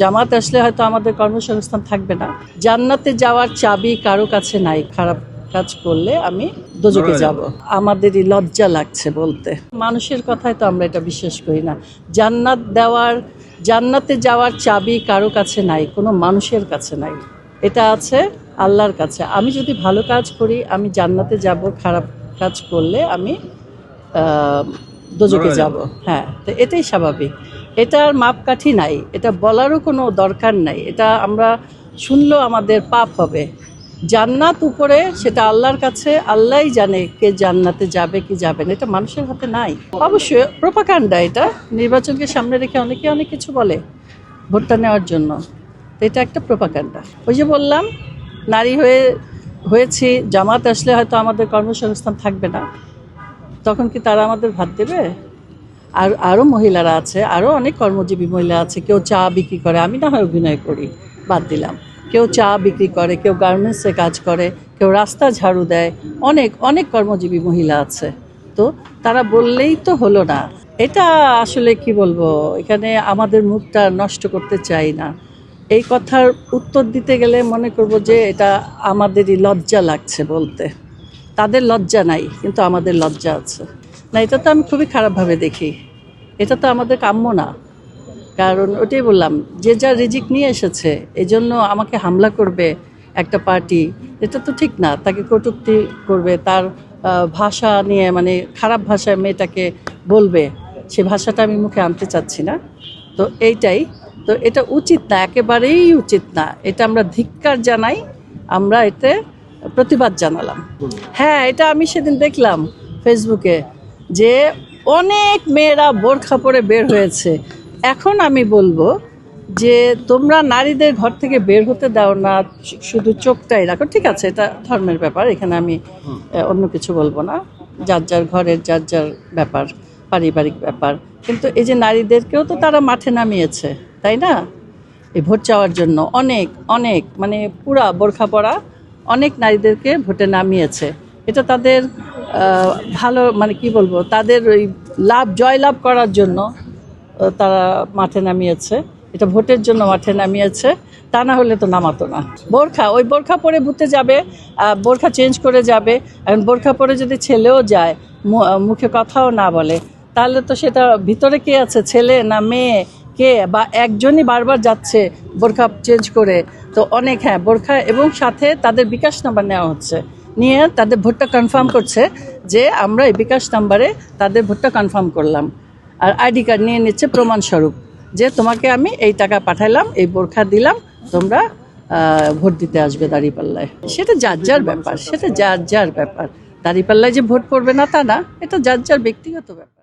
জামাত আসলে হয়তো আমাদের কর্মসংস্থান থাকবে না। জান্নাতে যাওয়ার চাবি কারো কাছে নাই, খারাপ কাজ করলে আমি দোজখে যাব। আমাদেরই লজ্জা লাগছে বলতে, মানুষের কথায় তো আমরা এটা বিশ্বাস করি না। জান্নাতে যাওয়ার চাবি কারো কাছে নাই, কোনো মানুষের কাছে নাই, এটা আছে আল্লাহর কাছে। আমি যদি ভালো কাজ করি আমি জান্নাতে যাব, খারাপ কাজ করলে আমি দোজখে যাব। হ্যাঁ, তো এটাই স্বাভাবিক, এটার মাপকাঠি নাই, এটা বলারও কোনো দরকার নাই। এটা আমরা শুনলেও আমাদের পাপ হবে। জান্নাত উপরে, সেটা আল্লাহর কাছে, আল্লাহই জানে কে জান্নাতে যাবে কি যাবে না, এটা মানুষের হাতে নাই। অবশ্যই প্রোপাগান্ডা, এটা নির্বাচনকে সামনে রেখে অনেকে অনেক কিছু বলে ভোটটা নেওয়ার জন্য, তো এটা একটা প্রোপাগান্ডা। ওই যে বললাম, নারী হয়েছি, জামাত আসলে হয়তো আমাদের কর্মসংস্থান থাকবে না, তখন কি তারা আমাদের ভাত দেবে? আর আরও মহিলারা আছে, আরও অনেক কর্মজীবী মহিলা আছে। কেউ চা বিক্রি করে, আমি না হয় অভিনয় করি, বাদ দিলাম। কেউ চা বিক্রি করে, কেউ গার্মেন্টসে কাজ করে, কেউ রাস্তা ঝাড়ু দেয়, অনেক অনেক কর্মজীবী মহিলা আছে। তো তারা বললেই তো হলো না। এটা আসলে কি বলবো, এখানে আমাদের মুখটা নষ্ট করতে চাই না। এই কথার উত্তর দিতে গেলে মনে করব যে এটা আমাদেরই লজ্জা লাগছে বলতে। তাদের লজ্জা নাই, কিন্তু আমাদের লজ্জা আছে না। এটা তো আমি খুবই খারাপভাবে দেখি, এটা তো আমাদের কাম্য না। কারণ ওটাই বললাম, যে যা রিজিক নিয়ে এসেছে, এই জন্য আমাকে হামলা করবে একটা পার্টি, এটা তো ঠিক না। তাকে কটূক্তি করবে, তার ভাষা নিয়ে, মানে খারাপ ভাষায় মেয়েটাকে বলবে, সে ভাষাটা আমি মুখে আনতে চাচ্ছি না। তো এইটাই তো, এটা উচিত না, একেবারেই উচিত না। এটা আমরা ধিক্কার জানাই, আমরা এতে প্রতিবাদ জানালাম। হ্যাঁ, এটা আমি সেদিন দেখলাম ফেসবুকে যে অনেক মেয়েরা বোরখা পরে বের হয়েছে। এখন আমি বলবো যে তোমরা নারীদের ঘর থেকে বের হতে দাও না, শুধু চোখটাই রাখো, ঠিক আছে, এটা ধর্মের ব্যাপার, এখানে আমি অন্য কিছু বলবো না। যার যার ঘরের যার যার ব্যাপার, পারিবারিক ব্যাপার। কিন্তু এই যে নারীদেরকেও তো তারা মাঠে নামিয়েছে, তাই না? এই ভোট চাওয়ার জন্য অনেক অনেক, মানে পুরা বোরখা পরা অনেক নারীদেরকে ভোটে নামিয়েছে। এটা তাদের ভালো, মানে কি বলবো, তাদের ওই জয়লাভ করার জন্য তারা মাঠে নামিয়েছে, এটা ভোটের জন্য মাঠে নামিয়েছে। তা না হলে তো নামাতো না। ওই বোরখা পরে বুথে যাবে, বোরখা চেঞ্জ করে যাবে। এখন বোরখা পরে যদি ছেলেও যায়, মুখে কথাও না বলে, তাহলে তো সেটা ভিতরে কে আছে, ছেলে না মেয়ে, কে? বা একজনই বারবার যাচ্ছে বোরখা চেঞ্জ করে, তো অনেক। হ্যাঁ, বোরখা এবং সাথে তাদের বিকাশ নাম্বার নেওয়া হচ্ছে, নিয়ে তাদের ভোটটা কনফার্ম করছে যে আমরা এই বিকাশ নাম্বারে তাদের ভোটটা কনফার্ম করলাম। আর আইডি কার্ড নিয়ে নিচ্ছে প্রমাণস্বরূপ যে তোমাকে আমি এই টাকা পাঠাইলাম, এই বোরখা দিলাম, তোমরা ভোট দিতে আসবে দাঁড়িপাল্লায়। সেটা যার যার ব্যাপার, সেটা যার যার ব্যাপার। দাঁড়িপাল্লায় যে ভোট পড়বে না তা না, এটা যার যার ব্যক্তিগত ব্যাপার।